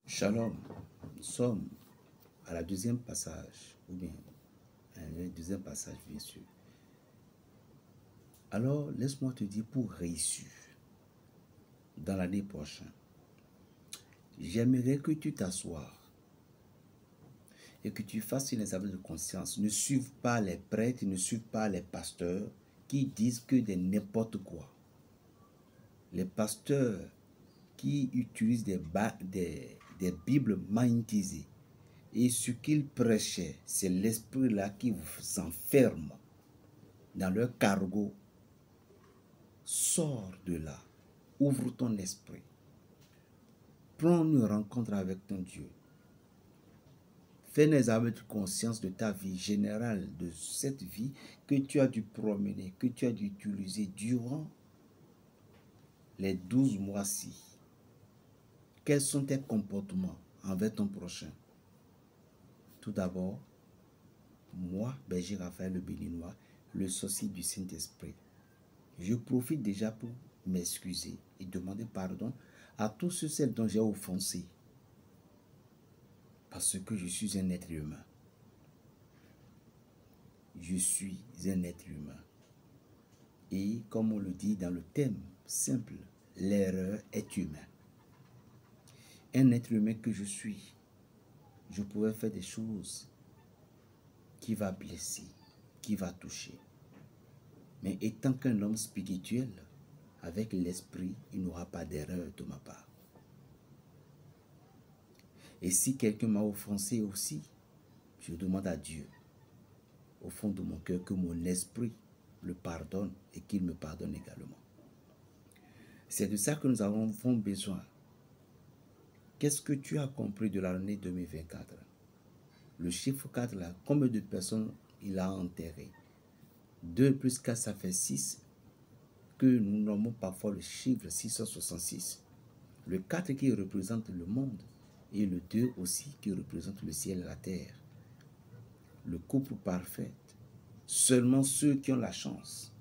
Shalom, nous sommes à la deuxième passage, ou bien le deuxième passage, bien sûr. Alors, laisse-moi te dire, pour réussir dans l'année prochaine, j'aimerais que tu t'assoies et que tu fasses une examen de conscience. Ne suive pas les prêtres, ne suive pas les pasteurs qui disent que de n'importe quoi. Les pasteurs qui utilisent des Bibles magnétisées. Et ce qu'ils prêchaient, c'est l'esprit-là qui vous enferme dans leur cargo. Sors de là. Ouvre ton esprit. Prends une rencontre avec ton Dieu. Fais un examen de conscience de ta vie générale, de cette vie que tu as dû promener, que tu as dû utiliser durant les 12 mois-ci. Quels sont tes comportements envers ton prochain? Tout d'abord, moi, Berger Raphaël le Béninois, le sorcier du Saint-Esprit, je profite déjà pour m'excuser et demander pardon à tous ceux dont j'ai offensé. Parce que je suis un être humain. Je suis un être humain. Et comme on le dit dans le thème simple, l'erreur est humaine. Un être humain que je suis, je pourrais faire des choses qui va blesser, qui va toucher. Mais étant qu'un homme spirituel, avec l'esprit, il n'aura pas d'erreur de ma part. Et si quelqu'un m'a offensé aussi, je demande à Dieu, au fond de mon cœur, que mon esprit le pardonne et qu'il me pardonne également. C'est de ça que nous avons besoin. Qu'est-ce que tu as compris de l'année 2024? Le chiffre 4 là, combien de personnes il a enterré? 2 plus 4, ça fait 6, que nous nommons parfois le chiffre 666. Le 4 qui représente le monde et le 2 aussi qui représente le ciel et la terre. Le couple parfait. Seulement ceux qui ont la chance,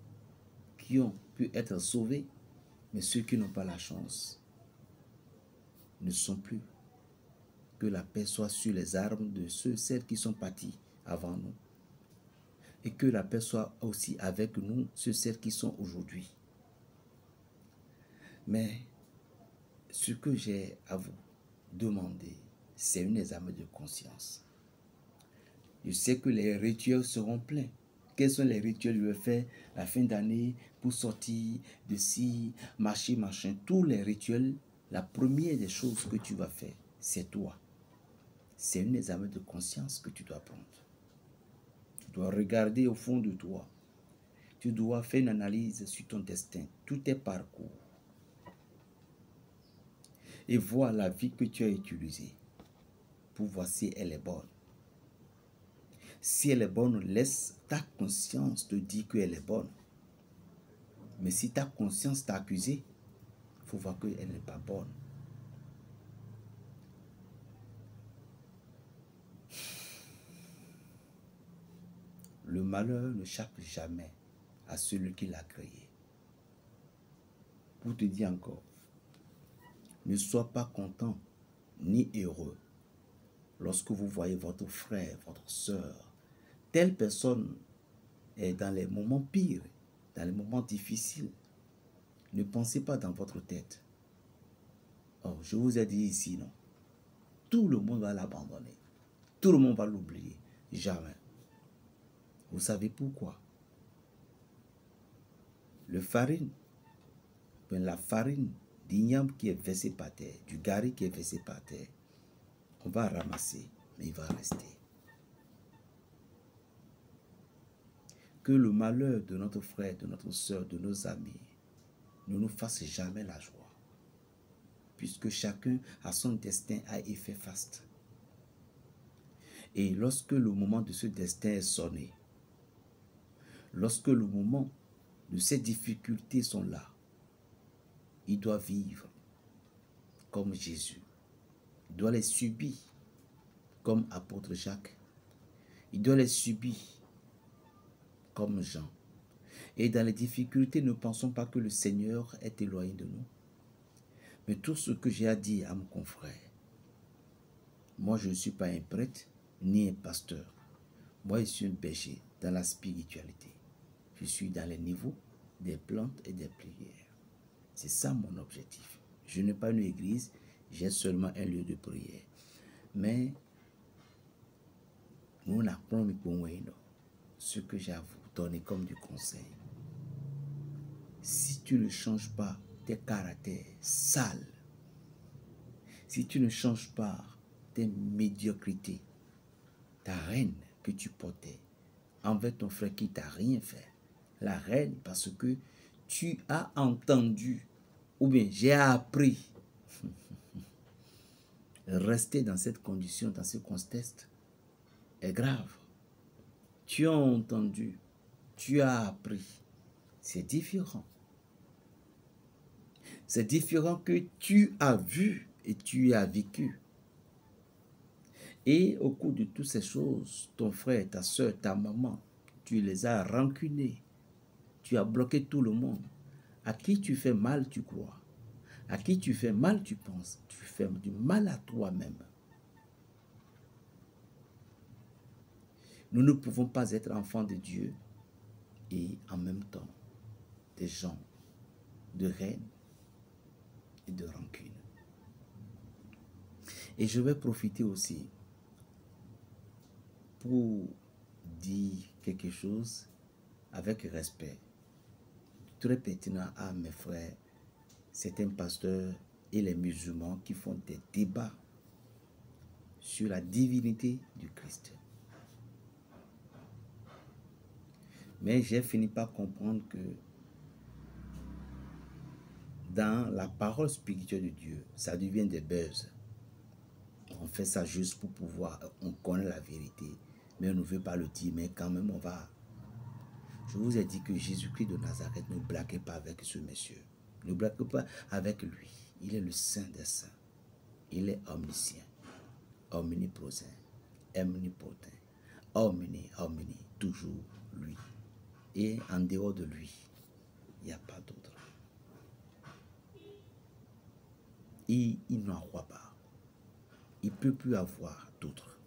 qui ont pu être sauvés, mais ceux qui n'ont pas la chance ne sont plus. Que la paix soit sur les armes de celles qui sont partis avant nous. Et que la paix soit aussi avec nous, celles qui sont aujourd'hui. Mais ce que j'ai à vous demander, c'est une examen de conscience. Je sais que les rituels seront pleins. Quels sont les rituels que je vais faire la fin d'année pour sortir de ci, marcher, machin. Tous les rituels, la première des choses que tu vas faire, c'est toi. C'est un examen de conscience que tu dois prendre. Tu dois regarder au fond de toi. Tu dois faire une analyse sur ton destin, tout tes parcours. Et voir la vie que tu as utilisée pour voir si elle est bonne. Si elle est bonne, laisse ta conscience te dire qu'elle est bonne. Mais si ta conscience t'a accusé, il faut voir qu'elle n'est pas bonne. Le malheur ne chape jamais à celui qui l'a créé. Pour te dire encore, ne sois pas content ni heureux lorsque vous voyez votre frère, votre soeur, telle personne est dans les moments pires, dans les moments difficiles. Ne pensez pas dans votre tête. Oh, je vous ai dit ici, non. Tout le monde va l'abandonner. Tout le monde va l'oublier. Jamais. Vous savez pourquoi? La farine d'igname qui est versée par terre, du gari qui est versé par terre, on va ramasser, mais il va rester. Que le malheur de notre frère, de notre soeur, de nos amis ne nous fasse jamais la joie. Puisque chacun a son destin à effet faste. Et lorsque le moment de ce destin est sonné, lorsque le moment de ces difficultés sont là, il doit vivre comme Jésus. Il doit les subir comme apôtre Jacques. Il doit les subir comme Jean. Et dans les difficultés, ne pensons pas que le Seigneur est éloigné de nous. Mais tout ce que j'ai à dire à mon confrère, Moi, je ne suis pas un prêtre ni un pasteur. Moi, je suis un berger dans la spiritualité. Je suis dans les niveaux des plantes et des prières. C'est ça mon objectif. Je n'ai pas une église, j'ai seulement un lieu de prière. Mais nous n'apprenons pas ce que j'ai à vous donner comme du conseil. Si tu ne changes pas tes caractères sales, si tu ne changes pas tes médiocrités, ta haine que tu portais envers ton frère qui t'a rien fait, la haine parce que tu as entendu ou bien j'ai appris. Rester dans cette condition, dans ce contexte est grave. Tu as entendu, tu as appris. C'est différent. C'est différent que tu as vu et tu as vécu. Et au cours de toutes ces choses, ton frère, ta soeur, ta maman, tu les as rancunés. Tu as bloqué tout le monde. À qui tu fais mal, tu crois. À qui tu fais mal, tu penses. Tu fais du mal à toi-même. Nous ne pouvons pas être enfants de Dieu et en même temps des gens de haine et de rancune. Et je vais profiter aussi pour dire quelque chose avec respect, très pertinent à mes frères, certains pasteurs et les musulmans qui font des débats sur la divinité du Christ. Mais j'ai fini par comprendre que dans la parole spirituelle de Dieu, ça devient des buzz. On fait ça juste pour pouvoir, on connaît la vérité, mais on ne veut pas le dire, mais quand même on va. Je vous ai dit que Jésus-Christ de Nazareth, ne blaguez pas avec ce monsieur. Ne blaguez pas avec lui. Il est le Saint des Saints. Il est omniscient, omniprésent, omnipotent, omni, toujours lui. Et en dehors de lui, il n'y a pas d'autre. Et il n'en croit pas. Il ne peut plus avoir d'autre.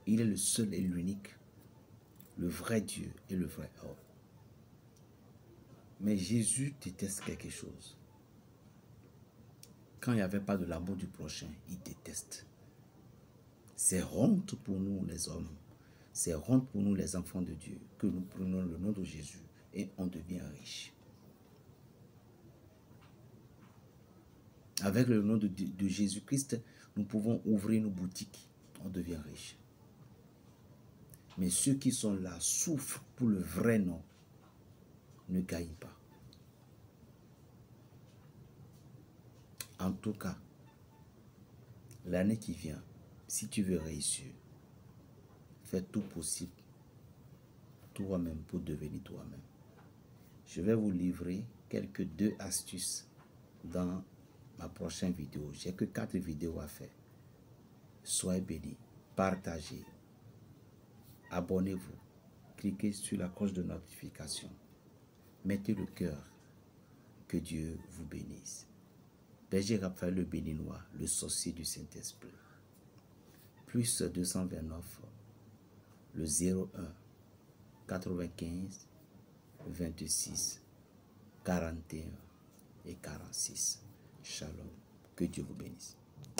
Il est le seul et l'unique, le vrai Dieu et le vrai homme. Mais Jésus déteste quelque chose. Quand il n'y avait pas de l'amour du prochain, il déteste. C'est honte pour nous les hommes. C'est honte pour nous les enfants de Dieu que nous prenons le nom de Jésus et on devient riche. Avec le nom de Jésus-Christ, nous pouvons ouvrir nos boutiques. On devient riche. Mais ceux qui sont là souffrent pour le vrai nom. Ne gagnent pas. En tout cas, l'année qui vient, si tu veux réussir, fais tout possible toi-même pour devenir toi-même. Je vais vous livrer quelques 2 astuces dans ma prochaine vidéo. J'ai que 4 vidéos à faire. Soyez bénis, partagez, abonnez-vous, cliquez sur la cloche de notification, mettez le cœur, que Dieu vous bénisse. Berger Raphaël le Béninois, le sorcier du Saint-Esprit. Plus 229, le 01 95 26 41 et 46. Shalom. Que Dieu vous bénisse.